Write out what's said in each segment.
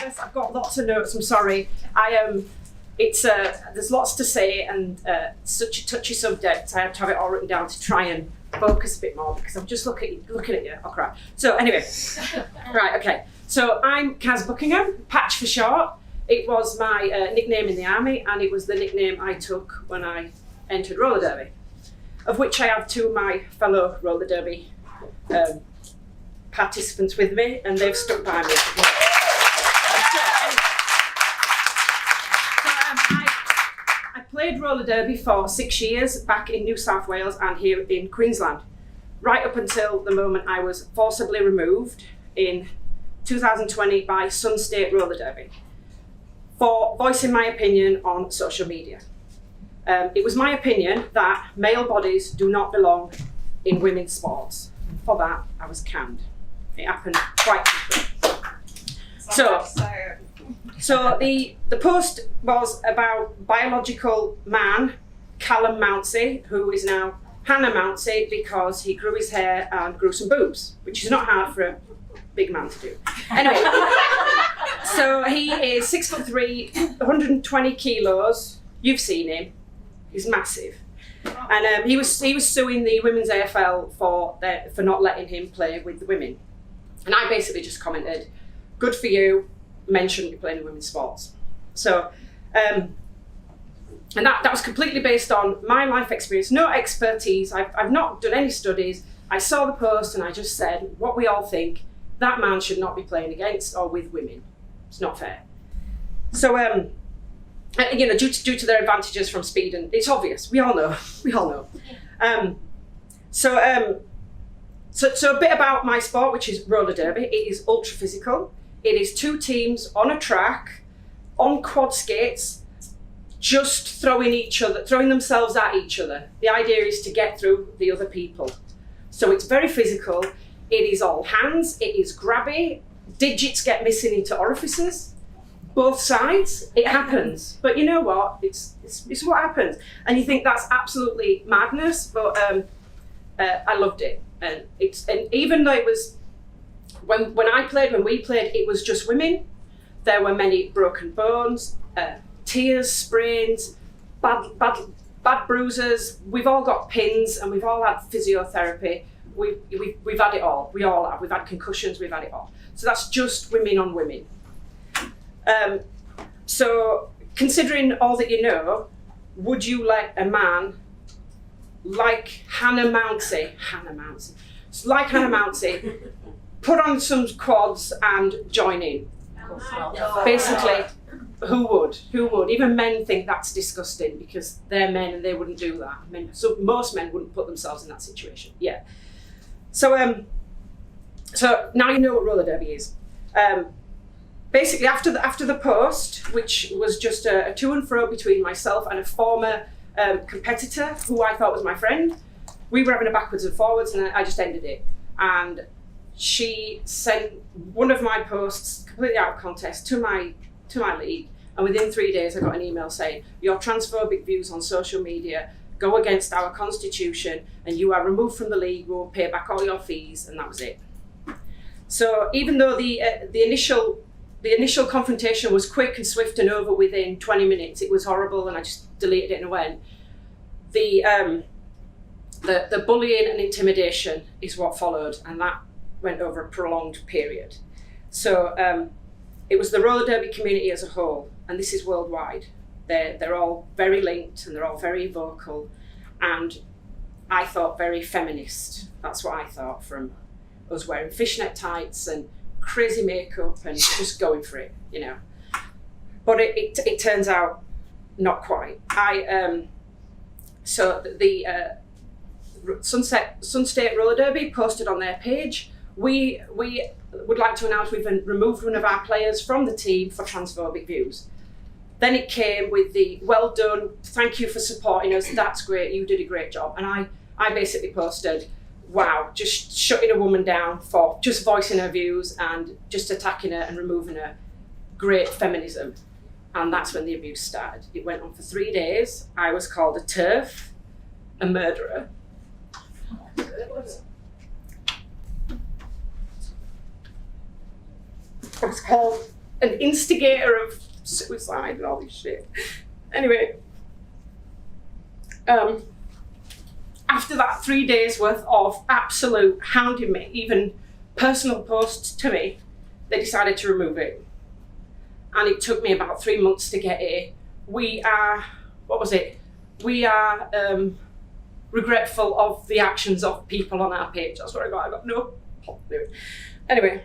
nervous. I've got lots of notes. I'm sorry. There's lots to say, and such a touchy subject. I have to have it all written down to try and focus a bit more because I'm just looking at you. Oh crap. So anyway, right, okay. So I'm Caz Buckingham, Patch for short. It was my nickname in the army, and it was the nickname I took when I entered roller derby, of which I have two of my fellow roller derby participants with me, and they've stuck by me. I played roller derby for 6 years back in New South Wales and here in Queensland, right up until the moment I was forcibly removed in 2020 by Sun State Roller Derby for voicing my opinion on social media. It was my opinion that male bodies do not belong in women's sports. For that, I was canned. It happened quite quickly. So the post was about biological man, Callum Mounsey, who is now Hannah Mounsey because he grew his hair and grew some boobs, which is not hard for a big man to do. Anyway, so he is 6'3", 120 kilos. You've seen him. He's massive. And he was suing the women's AFL for not letting him play with the women. And I basically just commented, good for you, men shouldn't be playing in women's sports. So, and that was completely based on my life experience, no expertise. I've not done any studies. I saw the post and I just said, what we all think, that man should not be playing against or with women. It's not fair. So, due to their advantages from speed, and it's obvious, we all know. So a bit about my sport, which is roller derby. It is ultra physical. It is two teams on a track, on quad skates, just throwing themselves at each other. The idea is to get through the other people. So it's very physical. It is all hands. It is grabby. Digits get missing into orifices. Both sides, it happens. But you know what? It's what happens. And you think that's absolutely madness, but I loved it. And even though it was when we played, it was just women. There were many broken bones, tears, sprains, bad bruises. We've all got pins and we've all had physiotherapy. We've had it all. We all have. We've had concussions. We've had it all. So that's just women on women. So considering all that you know, would you let a man like Hannah Mounsey, put on some quads and join in? Basically, who would? Even men think that's disgusting because they're men and they wouldn't do that. So most men wouldn't put themselves in that situation. Yeah. So now you know what roller derby is. Basically, after the post, which was just a to and fro between myself and a former competitor who I thought was my friend, we were having a backwards and forwards, and I just ended it. And she sent one of my posts completely out of context to my league, and within 3 days, I got an email saying, "Your transphobic views on social media go against our constitution, and you are removed from the league. We'll pay back all your fees," and that was it. So even though the initial confrontation was quick and swift and over within 20 minutes, it was horrible, and I just deleted it and went. The bullying and intimidation is what followed, and that went over a prolonged period. So it was the roller derby community as a whole, and this is worldwide. They're all very linked and they're all very vocal, and I thought very feminist. That's what I thought, from us wearing fishnet tights and crazy makeup and just going for it, you know. But it turns out not quite. So the Sun State Roller Derby posted on their page, we would like to announce we've removed one of our players from the team for transphobic views. Then it came with the well done, thank you for supporting us, that's great, you did a great job. And I basically posted, wow, just shutting a woman down for just voicing her views and just attacking her and removing her. Great feminism. And that's when the abuse started. It went on for 3 days. I was called a TERF, a murderer. I was called an instigator of suicide and all this shit. Anyway, after that 3 days worth of absolute hounding me, even personal posts to me, they decided to remove it. And it took me about 3 months to get it. We are regretful of the actions of people on our page. That's what I got no. Anyway,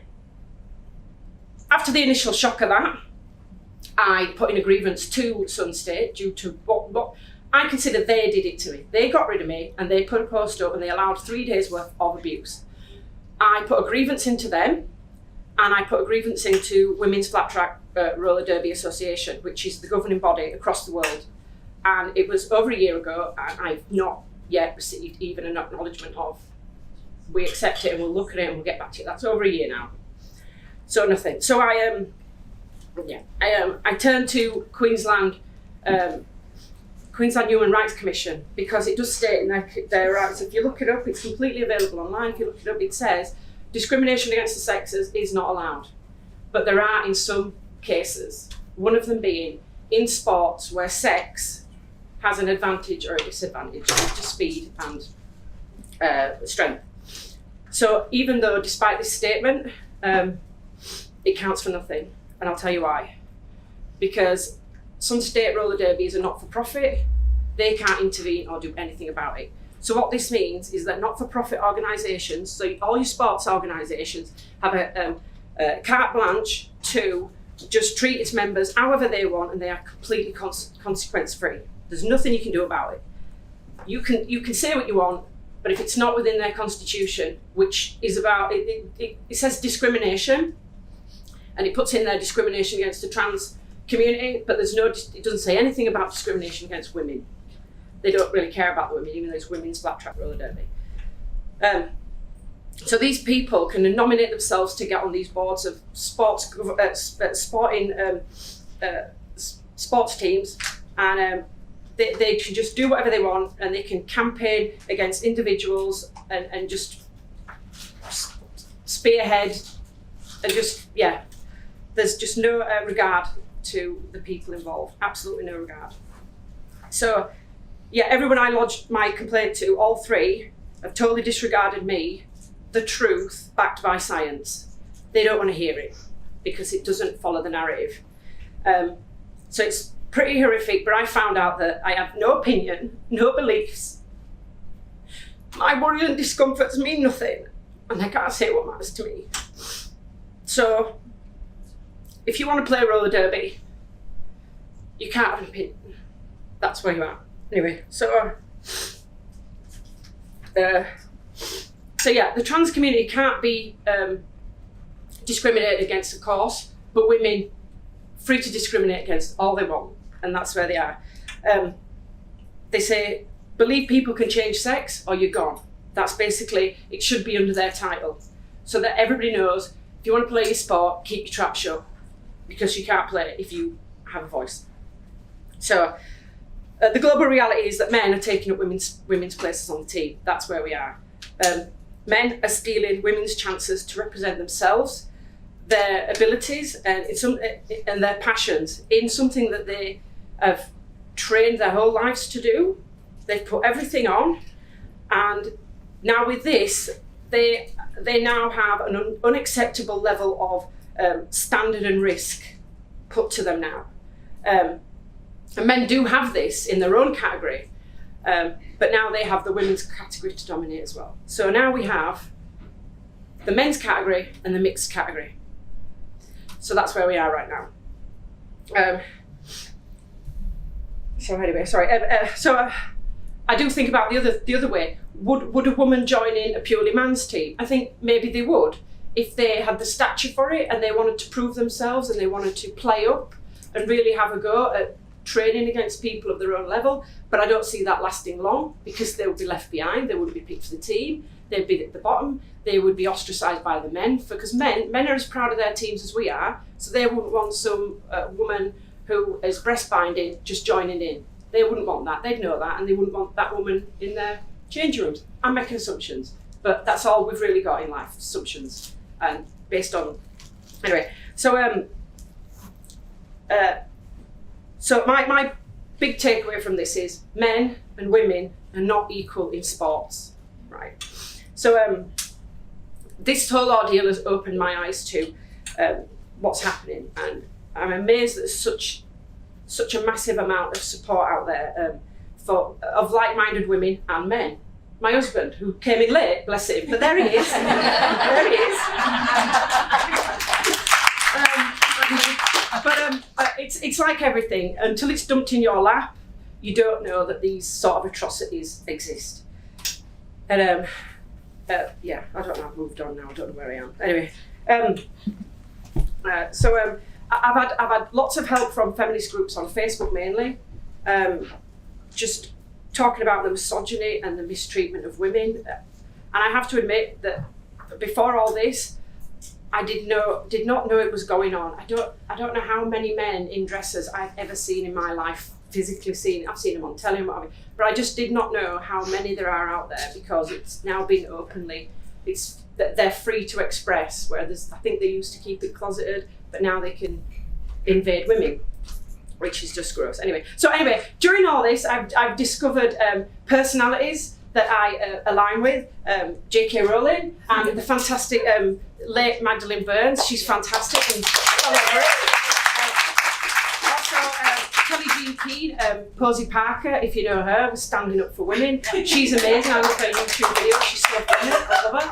after the initial shock of that, I put in a grievance to Sun State due to what I consider they did it to me. They got rid of me and they put a post up and they allowed 3 days worth of abuse. I put a grievance into them and I put a grievance into Women's Flat Track Roller Derby Association, which is the governing body across the world. And it was over a year ago and I've not yet received even an acknowledgement of, we accept it and we'll look at it and we'll get back to you. That's over a year now. So nothing. So I turned to Queensland Human Rights Commission, because it does state in their rights, if you look it up, it's completely available online. If you look it up, it says discrimination against the sexes is not allowed. But there are in some cases, one of them being in sports where sex has an advantage or a disadvantage due to speed and strength. So even though, despite this statement, it counts for nothing, and I'll tell you why. Because some state roller derbies are not-for-profit, they can't intervene or do anything about it. So what this means is that not-for-profit organisations, so all your sports organisations, have a carte blanche to just treat its members however they want, and they are completely consequence-free. There's nothing you can do about it. You can say what you want, but if it's not within their constitution, which is about, it says discrimination, and it puts in there discrimination against the trans community, but it doesn't say anything about discrimination against women. They don't really care about the women, even though it's Women's Flat Track Roller Derby. So these people can nominate themselves to get on these boards of sports teams, and they can just do whatever they want, and they can campaign against individuals and just spearhead and just, there's just no regard to the people involved, absolutely no regard. So everyone I lodged my complaint to, all three, have totally disregarded me, the truth backed by science. They don't want to hear it because it doesn't follow the narrative. So it's pretty horrific, but I found out that I have no opinion, no beliefs. My worry and discomforts mean nothing, and I can't say what matters to me. So if you want to play roller derby, you can't have an opinion. That's where you are. Anyway, the trans community can't be discriminated against, of course, but women free to discriminate against all they want, and that's where they are. They say, believe people can change sex or you're gone. That's basically, it should be under their title, so that everybody knows, if you want to play your sport, keep your trap shut, because you can't play it if you have a voice. So the global reality is that men are taking up women's places on the team. That's where we are. Men are stealing women's chances to represent themselves, their abilities, and their passions in something that they have trained their whole lives to do. They've put everything on, and now with this, they now have an unacceptable level of standard and risk put to them now. And men do have this in their own category, but now they have the women's category to dominate as well. So now we have the men's category and the mixed category. So that's where we are right now. So anyway, sorry. I do think about the other way. Would a woman join in a purely man's team? I think maybe they would if they had the stature for it and they wanted to prove themselves and they wanted to play up and really have a go at training against people of their own level. But I don't see that lasting long, because they would be left behind. They wouldn't be picked for the team. They'd be at the bottom. They would be ostracised by the men, because men are as proud of their teams as we are. So they wouldn't want some woman who is breast binding just joining in. They wouldn't want that. They'd know that, and they wouldn't want that woman in their changing rooms. I'm making assumptions, but that's all we've really got in life, assumptions, and based on. Anyway, so So my big takeaway from this is men and women are not equal in sports, right? So this whole ordeal has opened my eyes to what's happening, and I'm amazed that there's such a massive amount of support out there of like-minded women and men. My husband, who came in late, bless him, but there he is. There he is. It's like everything. Until it's dumped in your lap, you don't know that these sort of atrocities exist. And yeah, I don't know. I've moved on now. I don't know where I am. Anyway, I've had lots of help from feminist groups on Facebook mainly, just talking about the misogyny and the mistreatment of women. And I have to admit that before all this, I did not know it was going on. I don't know how many men in dresses I've ever seen in my life, physically seen. I've seen them on telly and whatever, but I just did not know how many there are out there, because it's now been openly, it's that they're free to express, where I think they used to keep it closeted, but now they can invade women, which is just gross. Anyway, during all this, I've discovered personalities that I align with, J.K. Rowling and the fantastic late Magdalene Burns. She's fantastic and all over it. Also, Kelly Jean Keane, Posey Parker, if you know her, was standing up for women. She's amazing. I love her YouTube videos. She's so funny. I love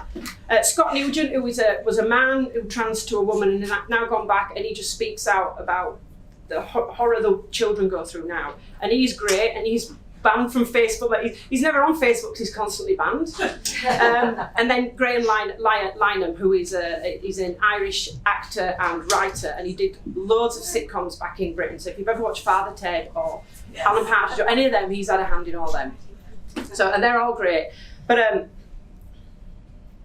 her. Scott Nugent, who was a man who trans to a woman and has now gone back, and he just speaks out about the horror the children go through now. And he's great, and he's banned from Facebook, but he's never on Facebook because he's constantly banned. And then Graham Lynham, who is he's an Irish actor and writer, and he did loads of sitcoms back in Britain. So if you've ever watched Father Ted or Alan Partridge or any of them, he's had a hand in all them. So, and they're all great. But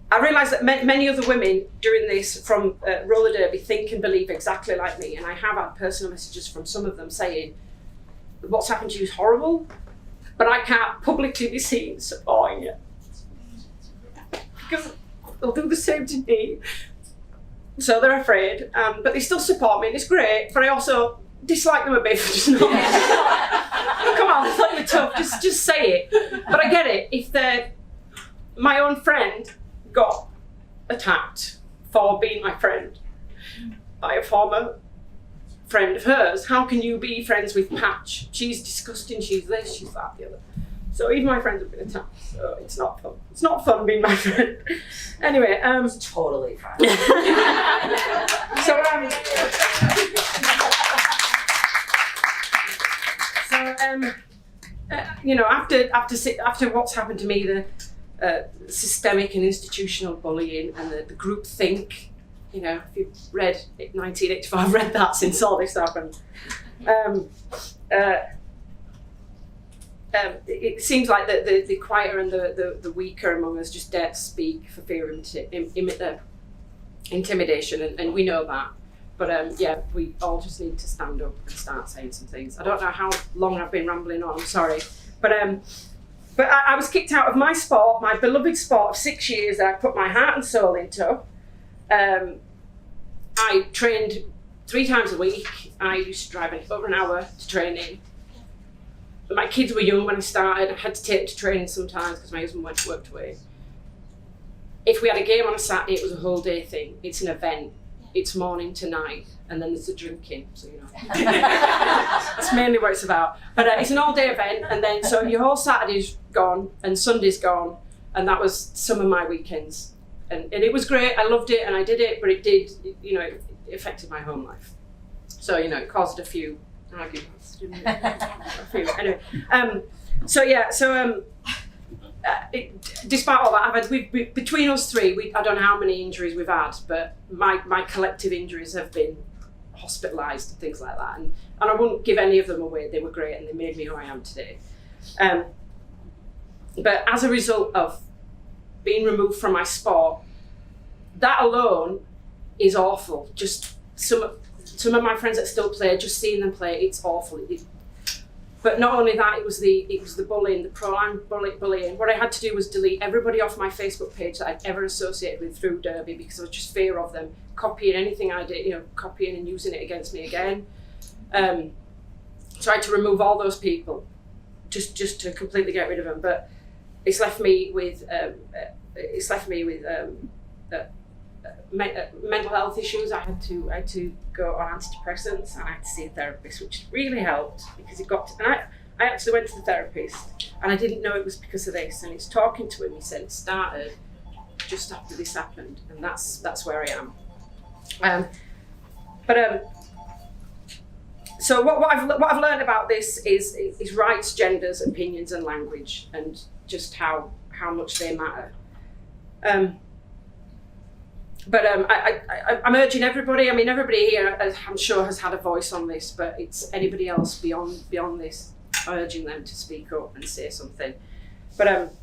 I realised that many other women during this from roller derby think and believe exactly like me, and I have had personal messages from some of them saying, what's happened to you is horrible, but I can't publicly be seen supporting it because they'll do the same to me. So they're afraid, but they still support me, and it's great, but I also dislike them a bit for just not. Come on, I thought you were tough, just say it. But I get it, if my own friend got attacked for being my friend by a former friend of hers, how can you be friends with Patch? She's disgusting, she's this, she's that, the other. So even my friends have been attacked, so it's not fun. It's not fun being my friend. Anyway, it's totally fine. You know, after what's happened to me, the systemic and institutional bullying and the group think. You know, if you've read 1985, I've read that since all this happened. It seems like the quieter and the weaker among us just dare to speak for fear of intimidation, and we know that. But yeah, we all just need to stand up and start saying some things. I don't know how long I've been rambling on, I'm sorry. But I was kicked out of my sport, my beloved sport of 6 years that I put my heart and soul into. I trained 3 times a week. I used to drive over an hour to training. My kids were young when I started. I had to take them to training sometimes because my husband worked away. If we had a game on a Saturday, it was a whole day thing. It's an event. It's morning to night, and then there's the drinking, so you know. That's mainly what it's about. But it's an all-day event, and then so your whole Saturday's gone, and Sunday's gone, and that was some of my weekends. And it was great, I loved it, and I did it, but it did, you know, it affected my home life. So, you know, it caused a few arguments, didn't it? Anyway, despite all that, between us three, I don't know how many injuries we've had, but my collective injuries have been hospitalised and things like that. And I wouldn't give any of them away, they were great and they made me who I am today. But as a result of being removed from my sport, that alone is awful. Just some of my friends that still play, just seeing them play, it's awful. But not only that, it was the bullying, the prolonged bullying. What I had to do was delete everybody off my Facebook page that I'd ever associated with through Derby, because I was just fear of them copying anything I did, you know, copying and using it against me again. Tried to remove all those people, just to completely get rid of them. But it's left me with mental health issues. I had to go on antidepressants, and I had to see a therapist, which really helped because it got. And I actually went to the therapist, and I didn't know it was because of this. And it's talking to him. He said it started just after this happened, and that's where I am. So what I've learned about this is rights, genders, opinions, and language, and just how much they matter. I'm urging everybody. I mean, everybody here, I'm sure, has had a voice on this, but it's anybody else beyond this, urging them to speak up and say something. But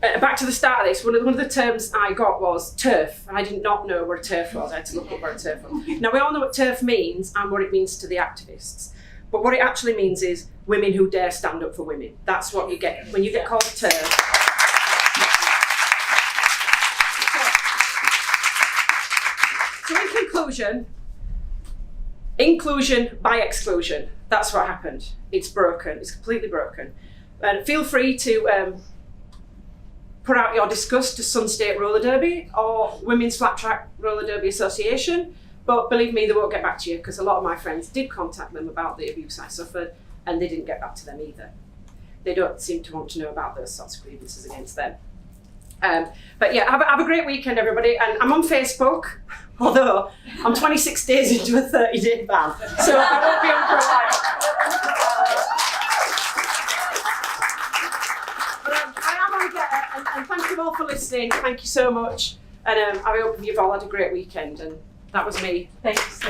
back to the start of this, one of the terms I got was TERF, and I did not know what a TERF was. I had to look up what a TERF was. Now, we all know what TERF means and what it means to the activists, but what it actually means is women who dare stand up for women. That's what you get when you get called a TERF. So in conclusion, inclusion by exclusion. That's what happened. It's broken. It's completely broken. And feel free to put out your disgust to Sun State Roller Derby or Women's Flat Track Roller Derby Association. But believe me, they won't get back to you, because a lot of my friends did contact them about the abuse I suffered, and they didn't get back to them either. They don't seem to want to know about those sorts of grievances against them. But yeah, have a great weekend, everybody. And I'm on Facebook, although I'm 26 days into a 30-day ban, so I won't be on for a while. And thank you all for listening. Thank you so much. And I hope you've all had a great weekend. And that was me. Thanks.